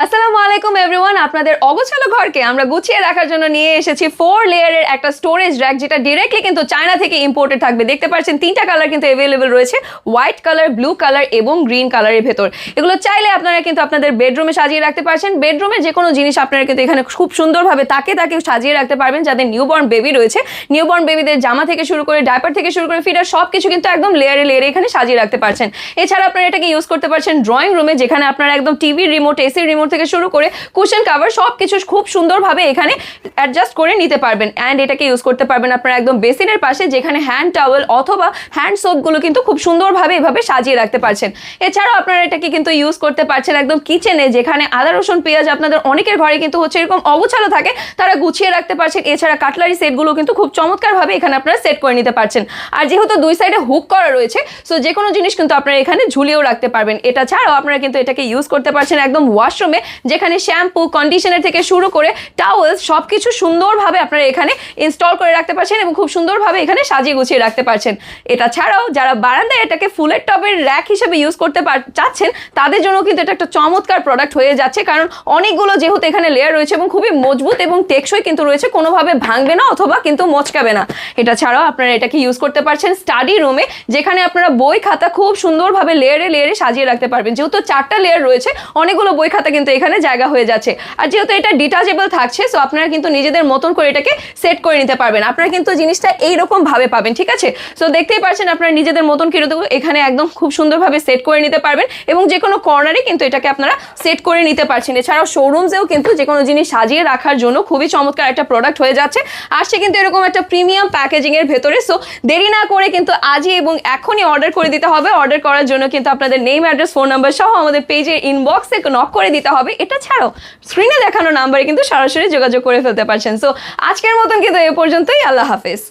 আসসালামু আলাইকুম এভরিওয়ান, আপনাদের অগোছালো ঘরকে আমরা গুছিয়ে রাখার জন্য নিয়ে এসেছি 4 লেয়ারের একটা স্টোরেজ র্যাক, যেটা ডিরেক্টলি কিন্তু চায়না থেকে ইম্পোর্টেড থাকবে। দেখতে পাচ্ছেন তিনটা কালার কিন্তু অ্যাভেলেবল রয়েছে, হোয়াইট কালার, ব্লু কালার এবং গ্রিন কালারের ভেতর। এগুলো চাইলে আপনারা কিন্তু আপনাদের বেডরুমে সাজিয়ে রাখতে পারছেন। বেডরুমে যে কোনো জিনিস আপনারা কিন্তু এখানে খুব সুন্দরভাবে তাকে সাজিয়ে রাখতে পারবেন। যাদের নিউবর্ন বেবি রয়েছে, নিউবর্ন বেবিদের জামা থেকে শুরু করে ডাইপার থেকে শুরু করে ফিডার সব কিছু কিন্তু একদম লেয়ারে লেয়ারে এখানে সাজিয়ে রাখতে পারছেন। এছাড়া আপনারা এটাকে ইউজ করতে পারছেন ড্রয়িং রুমে, যেখানে আপনারা একদম টিভি রিমোট, এসি রিমোট থেকে শুরু করে কুশন কাভার সব কিছু খুব সুন্দরভাবে এখানে অ্যাডজাস্ট করে নিতে পারবেন। অ্যান্ড এটাকে ইউজ করতে পারবেন আপনারা একদম বেসিনের পাশে, যেখানে হ্যান্ড টাওয়েল অথবা হ্যান্ড সোপগুলো কিন্তু খুব সুন্দরভাবে এভাবে সাজিয়ে রাখতে পারছেন। এছাড়াও আপনারা এটাকে কিন্তু ইউজ করতে পারছেন একদম কিচেনে, যেখানে আদা রসুন পেঁয়াজ আপনাদের অনেকের ঘরে কিন্তু হচ্ছে এরকম অগোছালো থাকে, তারা গুছিয়ে রাখতে পারছেন। এছাড়া কাটলারি সেটগুলো কিন্তু খুব চমৎকারভাবে এখানে আপনারা সেট করে নিতে পারছেন। আর যেহেতু দুই সাইডে হুক করা রয়েছে, সো যে কোনো জিনিস কিন্তু আপনারা এখানে ঝুলিয়েও রাখতে পারবেন। এটা ছাড়াও আপনারা কিন্তু এটাকে ইউজ করতে পারছেন একদম ওয়াশরুমে, যেখানে শ্যাম্পু, কন্ডিশনার থেকে শুরু করে টাওয়েলস সব কিছু সুন্দরভাবে আপনারা এখানে ইনস্টল করে রাখতে পারছেন এবং খুব সুন্দরভাবে এখানে সাজিয়ে গুছিয়ে রাখতে পারছেন। এটা ছাড়াও যারা বারান্দায় এটাকে ফুলের টবের র্যাক হিসেবে ইউজ করতে চাচ্ছেন, তাদের জন্য কিন্তু এটা একটা চমৎকার প্রোডাক্ট হয়ে যাচ্ছে, কারণ অনেকগুলো যেহেতু এখানে লেয়ার রয়েছে এবং খুবই মজবুত এবং টেকসই কিন্তু রয়েছে, কোনোভাবে ভাঙবে না অথবা কিন্তু মচকাবে না। এটা ছাড়াও আপনারা এটাকে ইউজ করতে পারছেন স্টাডি রুমে, যেখানে আপনারা বই খাতা খুব সুন্দরভাবে লেয়ারে লেয়ারে সাজিয়ে রাখতে পারবেন। যেহেতু 4টা লেয়ার রয়েছে, অনেকগুলো বই খাতা কিন্তু এখানে জায়গা হয়ে যাচ্ছে। আর যেহেতু এটা ডিটাচেবল থাকছে, সো আপনারা কিন্তু নিজেদের মতন করে এটাকে সেট করে নিতে পারবেন। আপনারা কিন্তু জিনিসটা এইরকম ভাবে পাবেন, ঠিক আছে? সো দেখতেই পাচ্ছেন আপনারা নিজেদের মতন করে এখানে একদম খুব সুন্দরভাবে সেট করে নিতে পারবেন এবং যে কোনো কর্নারে কিন্তু এটাকে আপনারা সেট করে নিতে পারছেন। এছাড়াও শোরুমসেও কিন্তু যে কোনো জিনিস সাজিয়ে রাখার জন্য খুবই চমৎকার একটা প্রোডাক্ট হয়ে যাচ্ছে। আসছে কিন্তু এরকম একটা প্রিমিয়াম প্যাকেজিং এর ভেতরে। সো দেরি না করে কিন্তু আজই এবং এখনই অর্ডার করে দিতে হবে। অর্ডার করার জন্য কিন্তু আপনাদের নেম, অ্যাড্রেস, ফোন নাম্বার সহ আমাদের পেজের ইনবক্সে নক করে দিতে হবে। এটা ছাড়াও স্ক্রিনে দেখানো নাম্বারে কিন্তু সরাসরি যোগাযোগ করে ফেলতে পারছেন। সো আজকের মতন কিন্তু এ পর্যন্তই। আল্লাহ হাফেজ।